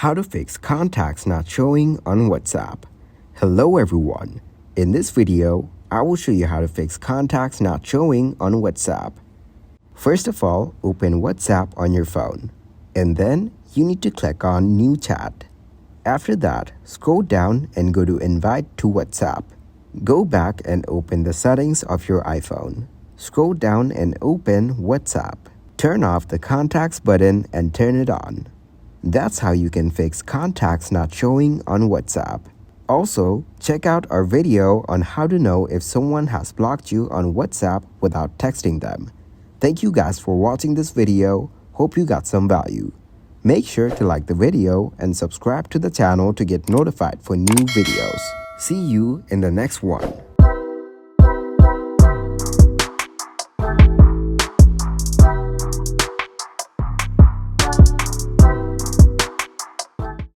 How to fix contacts not showing on WhatsApp. Hello everyone. In this video, I will show you how to fix contacts not showing on WhatsApp. First of all, open WhatsApp on your phone. And then you need to click on New Chat. After that, scroll down and go to Invite to WhatsApp. Go back and open the settings of your iPhone. Scroll down and open WhatsApp. Turn off the Contacts button and turn it on. That's how you can fix contacts not showing on WhatsApp. Also, check out our video on how to know if someone has blocked you on WhatsApp without texting them. Thank you guys for watching this video. Hope you got some value. Make sure to like the video and subscribe to the channel to get notified for new videos. See you in the next one.